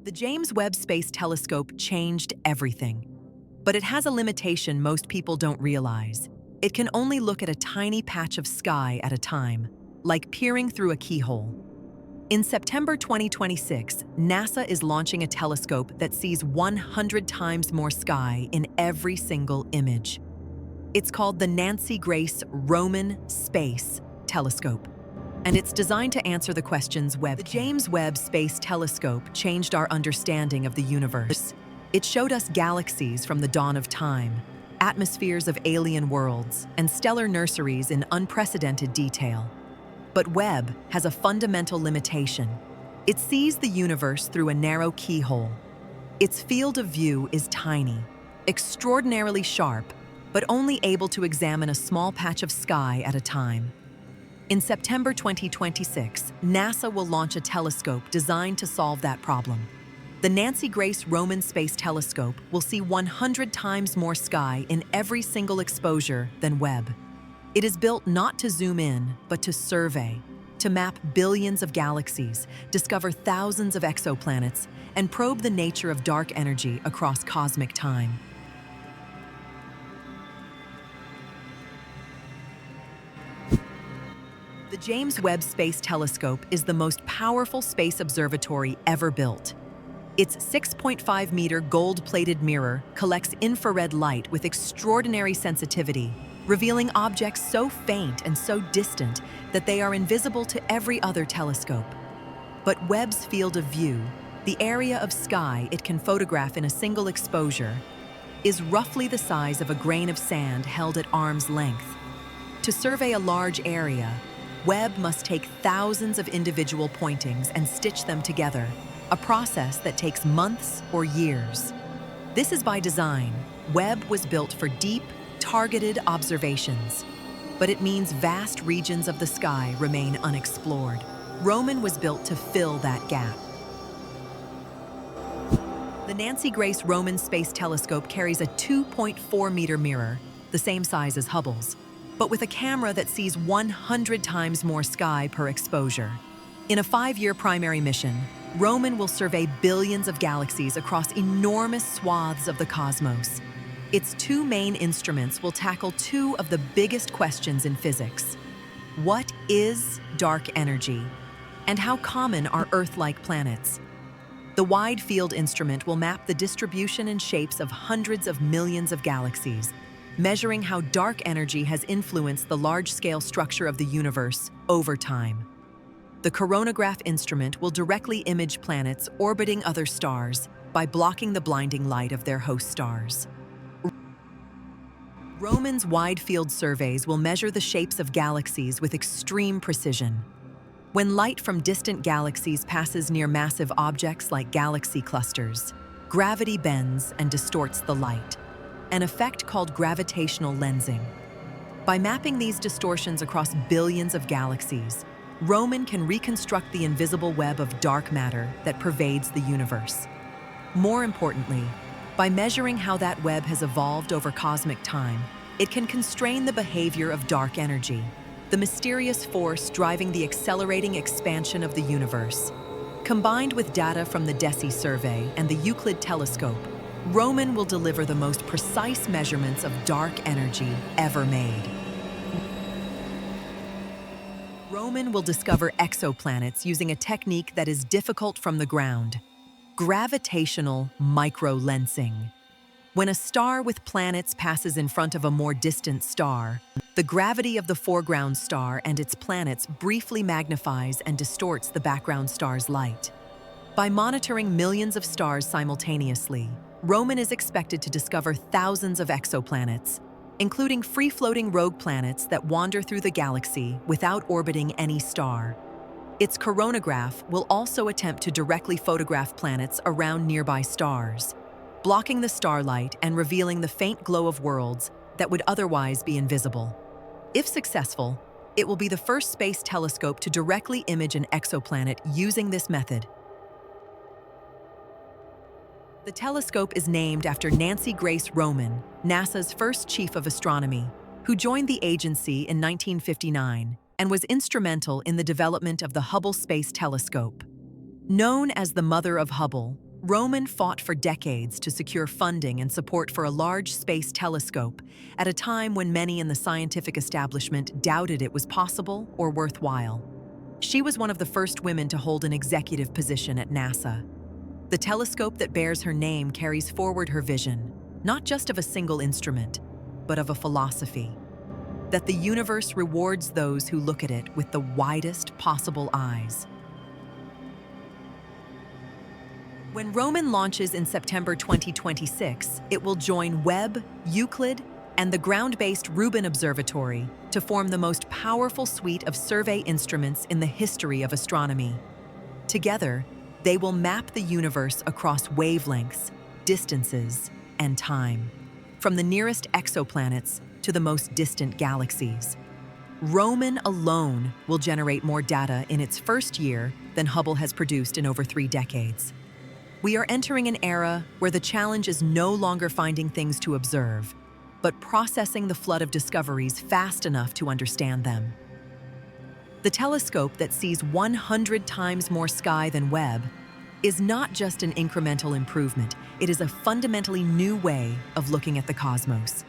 The James Webb Space Telescope changed everything. But it has a limitation most people don't realize. It can only look at a tiny patch of sky at a time, like peering through a keyhole. In September 2026, NASA is launching a telescope that sees 100 times more sky in every single image. It's called the Nancy Grace Roman Space Telescope, and it's designed to answer the questions Webb. The James Webb Space Telescope changed our understanding of the universe. It showed us galaxies from the dawn of time, atmospheres of alien worlds, and stellar nurseries in unprecedented detail. But Webb has a fundamental limitation. It sees the universe through a narrow keyhole. Its field of view is tiny, extraordinarily sharp, but only able to examine a small patch of sky at a time. In September 2026, NASA will launch a telescope designed to solve that problem. The Nancy Grace Roman Space Telescope will see 100 times more sky in every single exposure than Webb. It is built not to zoom in, but to survey, to map billions of galaxies, discover thousands of exoplanets, and probe the nature of dark energy across cosmic time. The James Webb Space Telescope is the most powerful space observatory ever built. Its 6.5-meter gold-plated mirror collects infrared light with extraordinary sensitivity, revealing objects so faint and so distant that they are invisible to every other telescope. But Webb's field of view, the area of sky it can photograph in a single exposure, is roughly the size of a grain of sand held at arm's length. To survey a large area, Webb must take thousands of individual pointings and stitch them together, a process that takes months or years. This is by design. Webb was built for deep, targeted observations, but it means vast regions of the sky remain unexplored. Roman was built to fill that gap. The Nancy Grace Roman Space Telescope carries a 2.4-meter mirror, the same size as Hubble's, but with a camera that sees 100 times more sky per exposure. In a 5-year primary mission, Roman will survey billions of galaxies across enormous swaths of the cosmos. Its 2 main instruments will tackle 2 of the biggest questions in physics. What is dark energy? And how common are Earth-like planets? The Wide Field instrument will map the distribution and shapes of hundreds of millions of galaxies, measuring how dark energy has influenced the large-scale structure of the universe over time. The coronagraph instrument will directly image planets orbiting other stars by blocking the blinding light of their host stars. Roman's wide-field surveys will measure the shapes of galaxies with extreme precision. When light from distant galaxies passes near massive objects like galaxy clusters, gravity bends and distorts the light, an effect called gravitational lensing. By mapping these distortions across billions of galaxies, Roman can reconstruct the invisible web of dark matter that pervades the universe. More importantly, by measuring how that web has evolved over cosmic time, it can constrain the behavior of dark energy, the mysterious force driving the accelerating expansion of the universe. Combined with data from the DESI survey and the Euclid telescope, Roman will deliver the most precise measurements of dark energy ever made. Roman will discover exoplanets using a technique that is difficult from the ground: gravitational microlensing. When a star with planets passes in front of a more distant star, the gravity of the foreground star and its planets briefly magnifies and distorts the background star's light. By monitoring millions of stars simultaneously, Roman is expected to discover thousands of exoplanets, including free-floating rogue planets that wander through the galaxy without orbiting any star. Its coronagraph will also attempt to directly photograph planets around nearby stars, blocking the starlight and revealing the faint glow of worlds that would otherwise be invisible. If successful, it will be the first space telescope to directly image an exoplanet using this method. The telescope is named after Nancy Grace Roman, NASA's first chief of astronomy, who joined the agency in 1959 and was instrumental in the development of the Hubble Space Telescope. Known as the Mother of Hubble, Roman fought for decades to secure funding and support for a large space telescope at a time when many in the scientific establishment doubted it was possible or worthwhile. She was one of the first women to hold an executive position at NASA. The telescope that bears her name carries forward her vision, not just of a single instrument, but of a philosophy: that the universe rewards those who look at it with the widest possible eyes. When Roman launches in September 2026, it will join Webb, Euclid, and the ground-based Rubin Observatory to form the most powerful suite of survey instruments in the history of astronomy. Together, they will map the universe across wavelengths, distances, and time, from the nearest exoplanets to the most distant galaxies. Roman alone will generate more data in its first year than Hubble has produced in over 3 decades. We are entering an era where the challenge is no longer finding things to observe, but processing the flood of discoveries fast enough to understand them. The telescope that sees 100 times more sky than Webb is not just an incremental improvement, it is a fundamentally new way of looking at the cosmos.